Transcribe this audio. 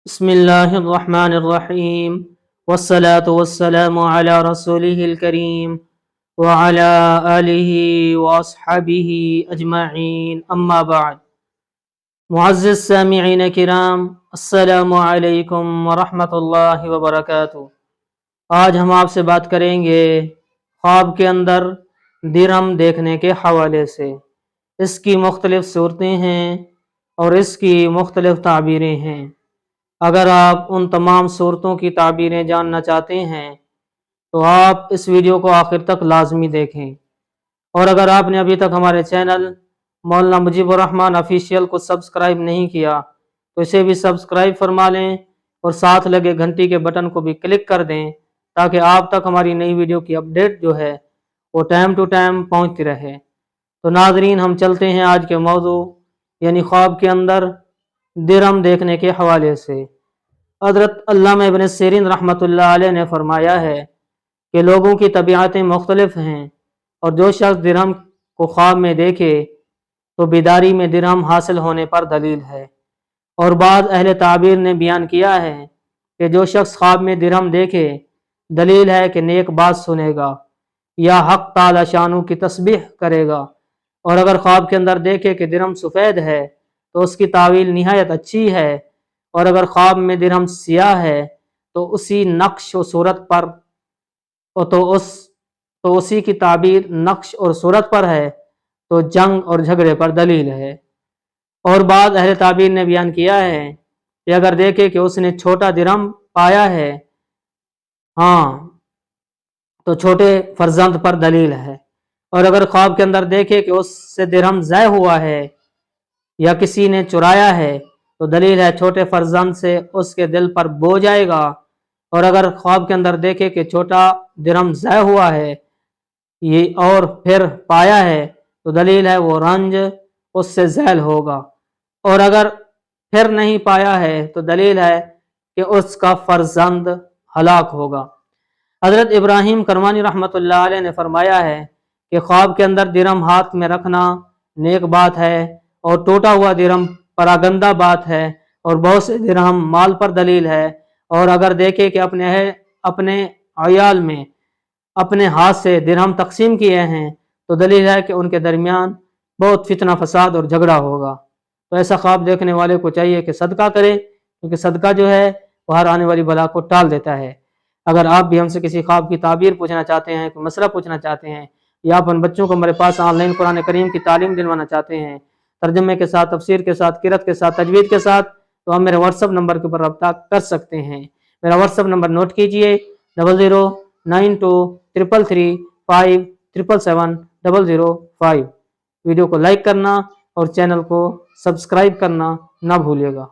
बिस्मिल्लाहिर्रहमानिर्रहीम वस्सलातु वस्सलामु अला रसूलिहिल करीम व अला आलिहि व अस्हाबिहि अजमाइन अम्मा बाद। मुअज़्ज़िज़ सामिईन किराम, अस्सलामु अलैकुम व रहमतुल्लाहि व बरकातुहू। आज हम आपसे बात करेंगे ख्वाब के अंदर दिरहम देखने के हवाले से। इसकी मुख्तलिफ सूरतें हैं और इसकी मुख्तलिफ ताबीरें हैं। अगर आप उन तमाम सूरतों की ताबीरें जानना चाहते हैं तो आप इस वीडियो को आखिर तक लाजमी देखें। और अगर आपने अभी तक हमारे चैनल मौलाना मुजीबुर रहमान ऑफिशियल को सब्सक्राइब नहीं किया तो इसे भी सब्सक्राइब फरमा लें और साथ लगे घंटी के बटन को भी क्लिक कर दें ताकि आप तक हमारी नई वीडियो की अपडेट जो है वो टाइम टू टाइम पहुँचती रहे। तो नाजरीन, हम चलते हैं आज के मौजू यानी ख्वाब के अंदर दिरहम देखने के हवाले से। हज़रत अल्लामा इब्न सीरीन रहमतुल्लाह अलैह ने फरमाया है कि लोगों की तबीयतें मुख्तलिफ हैं और जो शख्स दिरहम को ख्वाब में देखे तो बेदारी में दिरहम हासिल होने पर दलील है। और बाद अहले ताबीर ने बयान किया है कि जो शख्स ख्वाब में दिरहम देखे दलील है कि नेक बात सुनेगा या हक ताला शानू की तस्बीह करेगा। और अगर ख्वाब के अंदर देखे कि दिरहम सफ़ेद है तो उसकी तावील निहायत अच्छी है। और अगर ख्वाब में दिरहम सियाह है तो उसी नक्श और सूरत पर तो उसी की ताबीर नक्श और सूरत पर है तो जंग और झगड़े पर दलील है। और बाद अहले ताबीर ने बयान किया है कि अगर देखे कि उसने छोटा दिरहम पाया है तो छोटे फर्जंद पर दलील है। और अगर ख्वाब के अंदर देखे कि उससे दिरहम ज़ाय हुआ है या किसी ने चुराया है तो दलील है छोटे फर्जंद से उसके दिल पर बोझ आएगा। और अगर ख्वाब के अंदर देखे कि छोटा दिरहम ज़ाय हुआ है ये और फिर पाया है तो दलील है वो रंज उससे ज़ैल होगा। और अगर फिर नहीं पाया है तो दलील है कि उसका फर्जंद हलाक होगा। हज़रत इब्राहीम करमानी रहमतुल्लाह अलैह ने फरमाया है कि ख्वाब के अंदर दिरहम हाथ में रखना नेक बात है और टूटा हुआ दिरहम परागंदा बात है और बहुत से दिरहम माल पर दलील है। और अगर देखे कि अपने अयाल में अपने हाथ से दिरहम तकसीम किए हैं तो दलील है कि उनके दरमियान बहुत फितना फसाद और झगड़ा होगा। तो ऐसा ख्वाब देखने वाले को चाहिए कि सदका करे, क्योंकि सदका जो है वो हर आने वाली बला को टाल देता है। अगर आप भी हमसे किसी ख्वाब की ताबीर पूछना चाहते हैं, कोई मसला पूछना चाहते हैं या अपन बच्चों को हमारे पास ऑनलाइन कुरान करीम की तालीम दिलवाना चाहते हैं तर्जुमे के साथ, तफसीर के साथ, किरत के साथ, तजवीद के साथ, तो आप मेरे व्हाट्सअप नंबर के ऊपर रब्ता कर सकते हैं। मेरा व्हाट्सअप नंबर नोट कीजिए 00923355777005। वीडियो को लाइक करना और चैनल को सब्सक्राइब करना ना भूलिएगा।